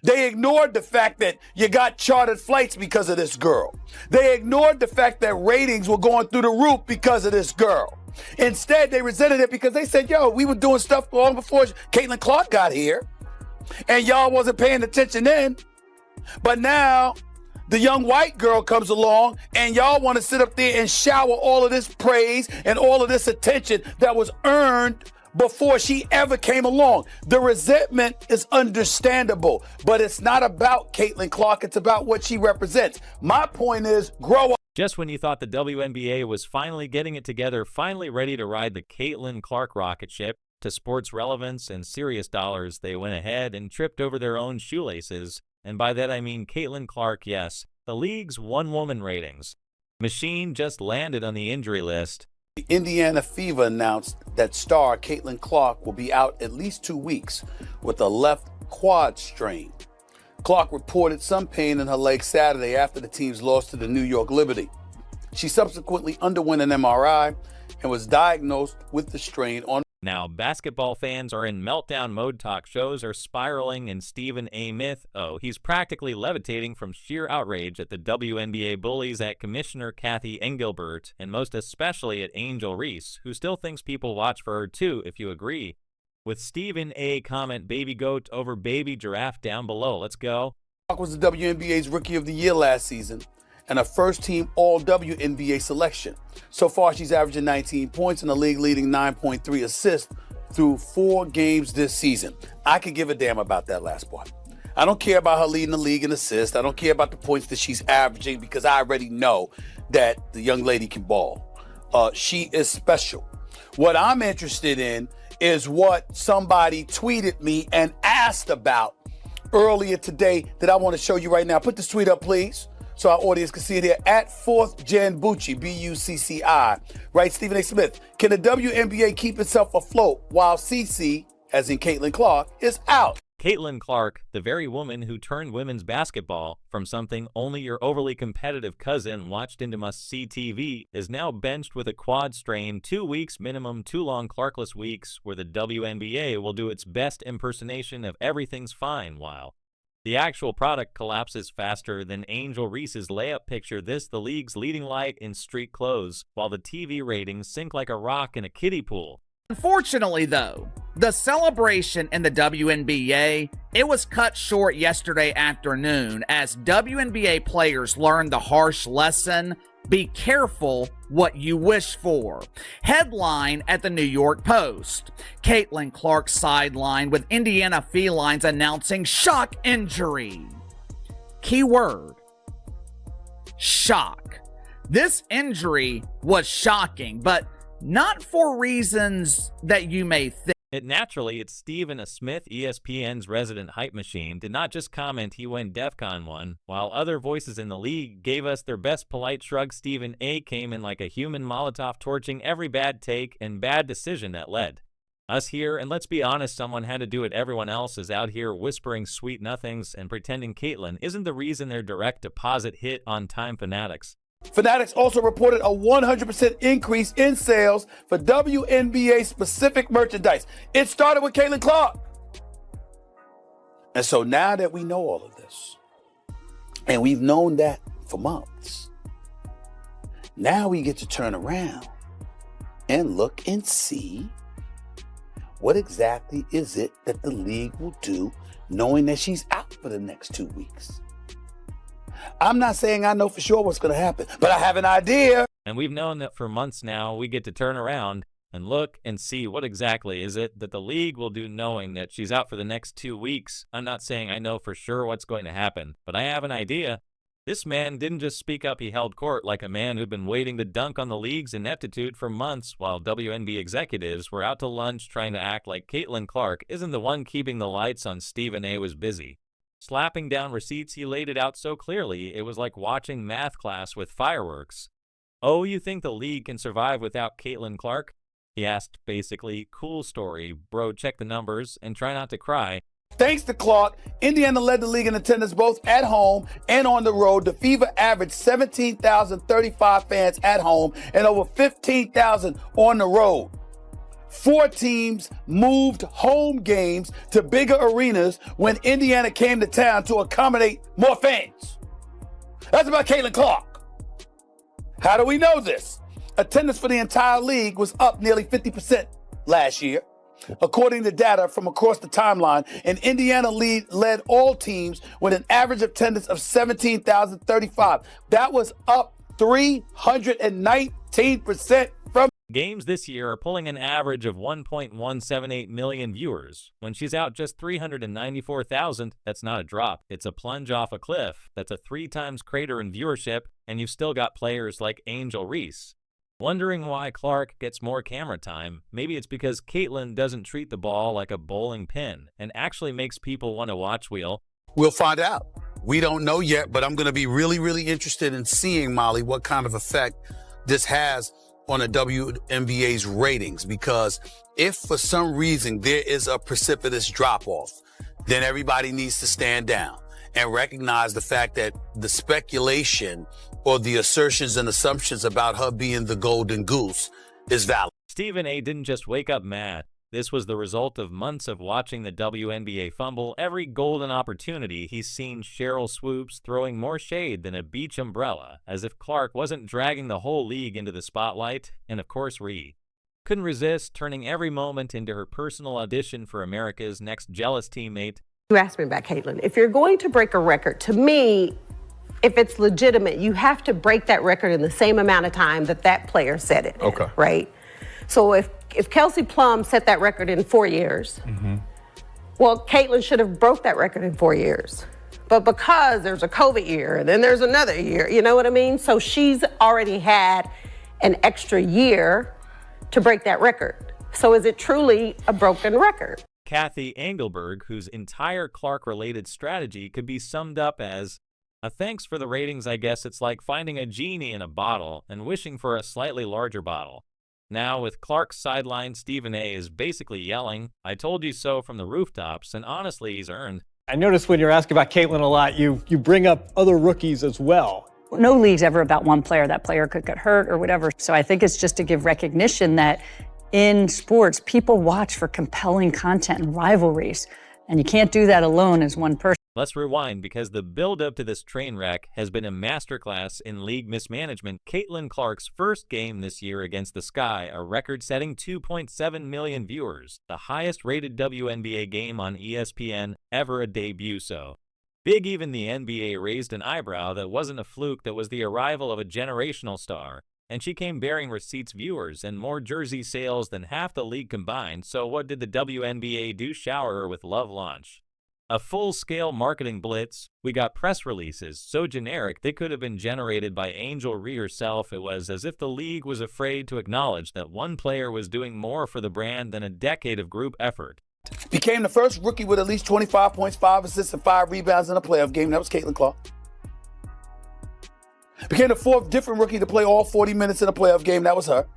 They ignored the fact that you got chartered flights because of this girl. They ignored the fact that ratings were going through the roof because of this girl. Instead, they resented it because they said, yo, we were doing stuff long before Caitlin Clark got here, and y'all wasn't paying attention then. But now the young white girl comes along and y'all want to sit up there and shower all of this praise and all of this attention that was earned before she ever came along. The resentment is understandable, but it's not about Caitlin Clark. It's about what she represents. My point is, grow up. Just when you thought the WNBA was finally getting it together, finally ready to ride the Caitlin Clark rocket ship to sports relevance and serious dollars, they went ahead and tripped over their own shoelaces. And by that I mean Caitlin Clark, yes, the league's one-woman ratings machine just landed on the injury list. The Indiana Fever announced that star Caitlin Clark will be out at least 2 weeks with a left quad strain. Clark reported some pain in her leg Saturday after the team's loss to the New York Liberty. She subsequently underwent an MRI and was diagnosed with the strain on. Now, basketball fans are in meltdown mode. Talk shows are spiraling, and Stephen A. Smith, he's practically levitating from sheer outrage at the WNBA bullies, at Commissioner Kathy Engelbert, and most especially at Angel Reese, who still thinks people watch for her too, if you agree. With Stephen A. comment baby goat over baby giraffe down below. Let's go. Clark was the WNBA's Rookie of the Year last season and a first-team All-WNBA selection. So far, she's averaging 19 points and a league-leading 9.3 assists through 4 games this season. I could give a damn about that last part. I don't care about her leading the league in assists. I don't care about the points that she's averaging because I already know that the young lady can ball. She is special. What I'm interested in is what somebody tweeted me and asked about earlier today that I want to show you right now. Put this tweet up, please, so our audience can see it here. At 4th Gen Bucci, B-U-C-C-I, right? Stephen A. Smith, can the WNBA keep itself afloat while CC, as in Caitlin Clark, is out? Caitlin Clark, the very woman who turned women's basketball from something only your overly competitive cousin watched into must-see TV, is now benched with a quad strain, 2 weeks minimum, 2 long Clarkless weeks, where the WNBA will do its best impersonation of everything's fine, while the actual product collapses faster than Angel Reese's layup picture. This, the league's leading light in street clothes, while the TV ratings sink like a rock in a kiddie pool. Unfortunately, though, the celebration in the WNBA, it was cut short yesterday afternoon as WNBA players learned the harsh lesson: be careful what you wish for. Headline at the New York Post: Caitlin Clark sidelined with Indiana Felines announcing shock injury. Keyword: shock. This injury was shocking, but not for reasons that you may think. It's Stephen A. Smith, ESPN's resident hype machine, did not just comment he went DEFCON 1, while other voices in the league gave us their best polite shrug. Stephen A. came in like a human Molotov, torching every bad take and bad decision that led us here. And let's be honest, someone had to do it. Everyone else is out here whispering sweet nothings and pretending Caitlin isn't the reason their direct deposit hit on Time Fanatics. Fanatics also reported a 100% increase in sales for WNBA-specific merchandise. It started with Caitlin Clark. And so now that we know all of this, and we've known that for months, now we get to turn around and look and see what exactly is it that the league will do knowing that she's out for the next 2 weeks. I'm not saying I know for sure what's going to happen, but I have an idea. And we've known that for months now. We get to turn around and look and see what exactly is it that the league will do knowing that she's out for the next 2 weeks. I'm not saying I know for sure what's going to happen, but I have an idea. This man didn't just speak up, he held court like a man who'd been waiting to dunk on the league's ineptitude for months, while WNBA executives were out to lunch trying to act like Caitlin Clark isn't the one keeping the lights on. Stephen A. was busy slapping down receipts. He laid it out so clearly, it was like watching math class with fireworks. Oh, you think the league can survive without Caitlin Clark? He asked basically. Cool story, bro. Check the numbers and try not to cry. Thanks to Clark, Indiana led the league in attendance both at home and on the road. The Fever averaged 17,035 fans at home and over 15,000 on the road. 4 teams moved home games to bigger arenas when Indiana came to town to accommodate more fans. That's about Caitlin Clark. How do we know this? Attendance for the entire league was up nearly 50% last year, according to data from across the timeline, and Indiana led all teams with an average attendance of 17,035. That was up 319% from Games this year are pulling an average of 1.178 million viewers. When she's out just 394,000, that's not a drop. It's a plunge off a cliff. That's a 3 times crater in viewership, and you've still got players like Angel Reese. Wondering why Clark gets more camera time? Maybe it's because Caitlin doesn't treat the ball like a bowling pin and actually makes people want to watch wheel. We'll find out. We don't know yet, but I'm going to be really, really interested in seeing, Molly, what kind of effect this has on the WNBA's ratings, because if for some reason there is a precipitous drop-off, then everybody needs to stand down and recognize the fact that the speculation or the assertions and assumptions about her being the golden goose is valid. Stephen A. didn't just wake up mad. This was the result of months of watching the WNBA fumble every golden opportunity. He's seen Cheryl Swoops throwing more shade than a beach umbrella, as if Clark wasn't dragging the whole league into the spotlight, and of course Reese couldn't resist turning every moment into her personal audition for America's next jealous teammate. You asked me about Caitlin. If you're going to break a record, to me, if it's legitimate, you have to break that record in the same amount of time that that player set it. Okay. Right? So if Kelsey Plum set that record in 4 years, well, Caitlin should have broke that record in 4 years. But because there's a COVID year and then there's another year, you know what I mean? So she's already had an extra year to break that record. So is it truly a broken record? Kathy Engelberg, whose entire Clark-related strategy could be summed up as, a thanks for the ratings, I guess it's like finding a genie in a bottle and wishing for a slightly larger bottle. Now, with Clark's sideline, Stephen A. is basically yelling, I told you so from the rooftops, and honestly, he's earned. I noticed when you're asking about Caitlin a lot, you bring up other rookies as well. No league's ever about one player. That player could get hurt or whatever. So I think it's just to give recognition that in sports, people watch for compelling content and rivalries. And you can't do that alone as one person. Let's rewind, because the build-up to this train wreck has been a masterclass in league mismanagement. Caitlin Clark's first game this year against the Sky, a record-setting 2.7 million viewers, the highest-rated WNBA game on ESPN, ever a debut. So big, even the NBA raised an eyebrow. That wasn't a fluke, that was the arrival of a generational star. And she came bearing receipts, viewers, and more jersey sales than half the league combined. So what did the WNBA do? Shower her with love launch. A full-scale marketing blitz. We got press releases so generic they could have been generated by Angel Reese herself. It was as if the league was afraid to acknowledge that one player was doing more for the brand than a decade of group effort. Became the first rookie with at least 25 points, 5 assists, and 5 rebounds in a playoff game. That was Caitlin Clark. Became the 4th different rookie to play all 40 minutes in a playoff game. That was her.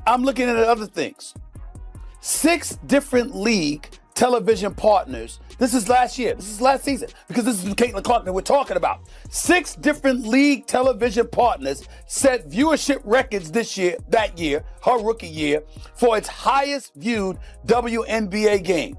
I'm looking at other things. 6 different league television partners. This is last year. This is last season, because this is Caitlin Clark that we're talking about. 6 different league television partners set viewership records that year, her rookie year, for its highest viewed WNBA game.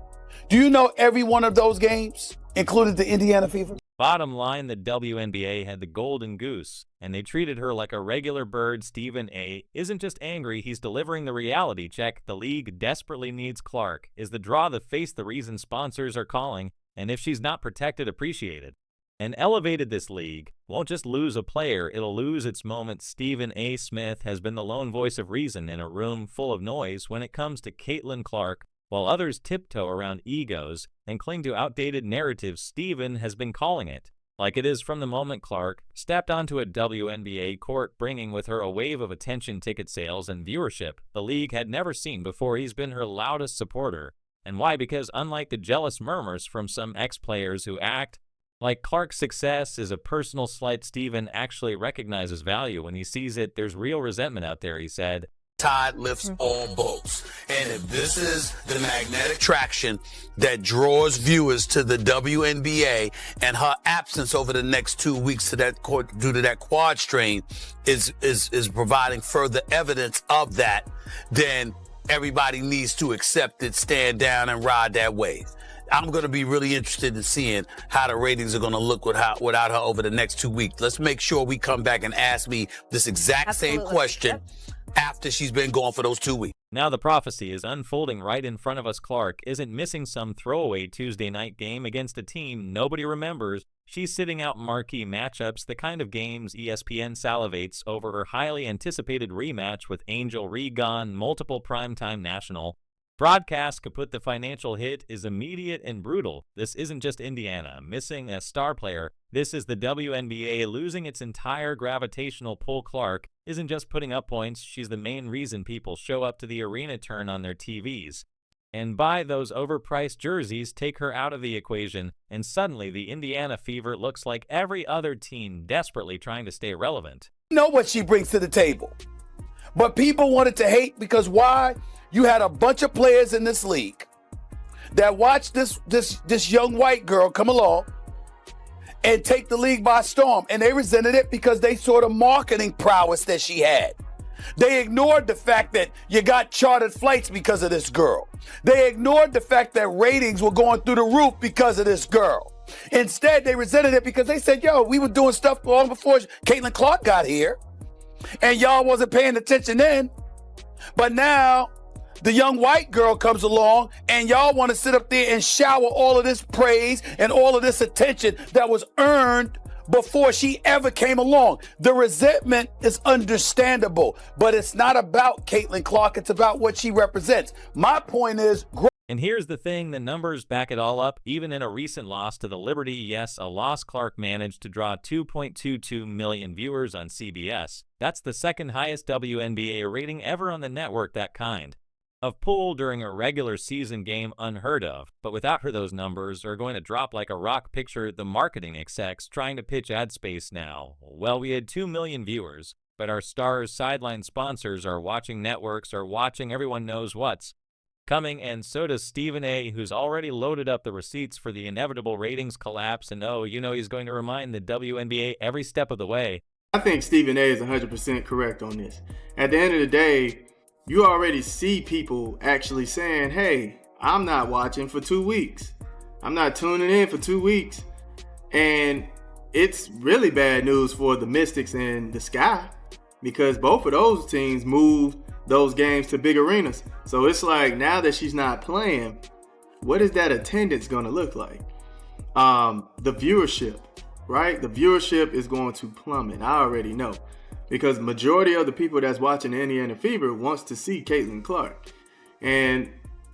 Do you know every one of those games included the Indiana Fever? Bottom line, the WNBA had the golden goose, and they treated her like a regular bird. Stephen A. isn't just angry, he's delivering the reality check. The league desperately needs Clark. Is the draw the face the reason sponsors are calling? And if she's not protected, appreciated. And elevated this league won't just lose a player, it'll lose its moment. Stephen A. Smith has been the lone voice of reason in a room full of noise when it comes to Caitlin Clark. While others tiptoe around egos and cling to outdated narratives, Stephen has been calling it like it is from the moment Clark stepped onto a WNBA court, bringing with her a wave of attention, ticket sales, and viewership the league had never seen before. He's been her loudest supporter. And why? Because unlike the jealous murmurs from some ex-players who act like Clark's success is a personal slight, Stephen actually recognizes value when he sees it. There's real resentment out there, he said. tide lifts all boats. And if this is the magnetic traction that draws viewers to the WNBA, and her absence over the next 2 weeks due to that quad strain is providing further evidence of that, then everybody needs to accept it, stand down, and ride that wave. I'm going to be really interested in seeing how the ratings are going to look without her over the next 2 weeks. Let's make sure we come back and ask me this exact same question after she's been gone for those 2 weeks. Now the prophecy is unfolding right in front of us. Clark isn't missing some throwaway Tuesday night game against a team nobody remembers. She's sitting out marquee matchups, the kind of games ESPN salivates over her highly anticipated rematch with Angel Regan, multiple primetime national. Broadcast kaput. The financial hit is immediate and brutal. This isn't just Indiana missing a star player. This is the WNBA losing its entire gravitational pull. Clark isn't just putting up points. She's the main reason people show up to the arena, turn on their TVs, and buy those overpriced jerseys. Take her out of the equation, and suddenly the Indiana Fever looks like every other team desperately trying to stay relevant. You know what she brings to the table. But people wanted to hate because why? You had a bunch of players in this league that watched this young white girl come along and take the league by storm. And they resented it because they saw the marketing prowess that she had. They ignored the fact that you got chartered flights because of this girl. They ignored the fact that ratings were going through the roof because of this girl. Instead, they resented it because they said, yo, we were doing stuff long before Caitlin Clark got here. And y'all wasn't paying attention then. But now the young white girl comes along and y'all want to sit up there and shower all of this praise and all of this attention that was earned before she ever came along. The resentment is understandable, but it's not about Caitlin Clark. It's about what she represents. My point is, and here's the thing, the numbers back it all up. Even in a recent loss to the Liberty, yes, a loss, Clark managed to draw 2.22 million viewers on CBS. That's the second highest WNBA rating ever on the network, that kind of pull during a regular season game, unheard of. But without her, those numbers are going to drop like a rock. Picture the marketing execs trying to pitch ad space now. Well, we had 2 million viewers, but our stars' sideline sponsors are watching, networks are watching, everyone knows what's coming, and so does Stephen A., who's already loaded up the receipts for the inevitable ratings collapse, and oh, you know he's going to remind the WNBA every step of the way. I think Stephen A. is 100% correct on this. At the end of the day, you already see people actually saying, hey, I'm not watching for 2 weeks. I'm not tuning in for 2 weeks. And it's really bad news for the Mystics and the Sky, because both of those teams moved those games to big arenas. So it's like, now that she's not playing, what is that attendance going to look like? The viewership, right? The viewership is going to plummet. I already know, because majority of the people that's watching the Indiana Fever wants to see Caitlin Clark. And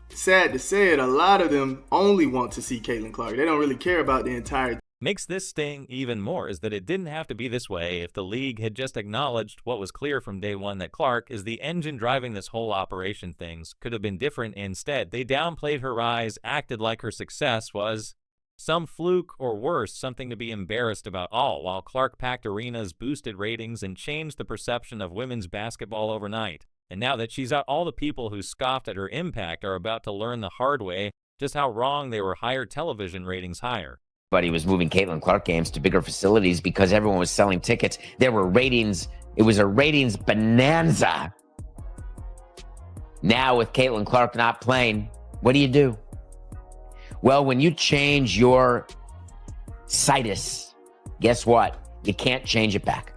sad to say it, a lot of them only want to see Caitlin Clark. They don't really care about the entire. Makes this sting even more is that it didn't have to be this way if the league had just acknowledged what was clear from day one, that Clark is the engine driving this whole operation. Things could have been different. Instead, they downplayed her rise, acted like her success was some fluke, or worse, something to be embarrassed about, all while Clark packed arenas, boosted ratings, and changed the perception of women's basketball overnight. And now that she's out, all the people who scoffed at her impact are about to learn the hard way just how wrong they were. Higher television ratings, higher. But he was moving Caitlin Clark games to bigger facilities because everyone was selling tickets. There were ratings. It was a ratings bonanza. Now with Caitlin Clark not playing, what do? Well, when you change your situs, guess what? You can't change it back.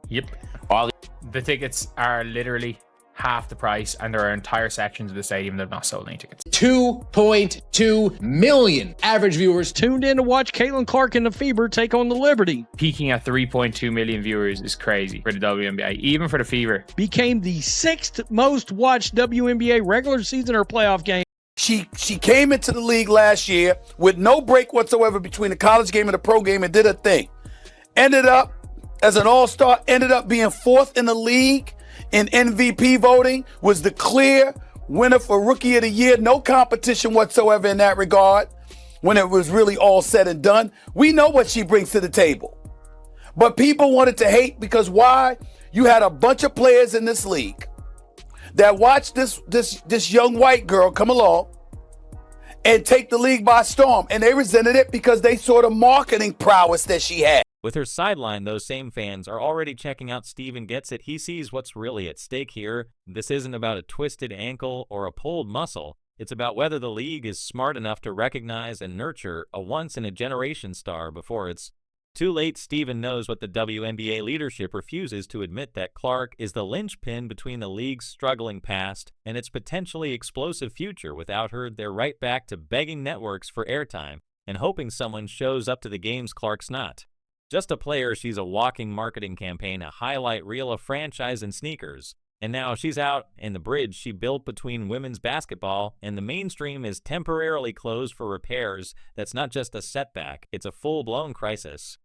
Yep. All the tickets are literally half the price, and there are entire sections of the stadium that have not sold any tickets. 2.2 million average viewers tuned in to watch Caitlin Clark and the Fever take on the Liberty. Peaking at 3.2 million viewers is crazy for the WNBA, even for the Fever. Became the 6th most watched WNBA regular season or playoff game. She came into the league last year with no break whatsoever between the college game and the pro game and did her thing. Ended up as an all-star, ended up being 4th in the league in MVP voting, was the clear winner for Rookie of the Year. No competition whatsoever in that regard when it was really all said and done. We know what she brings to the table. But people wanted to hate because why? You had a bunch of players in this league that watched this young white girl come along and take the league by storm, and they resented it because they saw the marketing prowess that she had. With her sideline, those same fans are already checking out Steven Gets It. He sees what's really at stake here. This isn't about a twisted ankle or a pulled muscle. It's about whether the league is smart enough to recognize and nurture a once-in-a-generation star before it's too late. Steven knows what the WNBA leadership refuses to admit, that Clark is the linchpin between the league's struggling past and its potentially explosive future. Without her, they're right back to begging networks for airtime and hoping someone shows up to the games Clark's not. Just a player, she's a walking marketing campaign, a highlight reel, a franchise, and sneakers. And now she's out, and the bridge she built between women's basketball and the mainstream is temporarily closed for repairs. That's not just a setback, it's a full-blown crisis.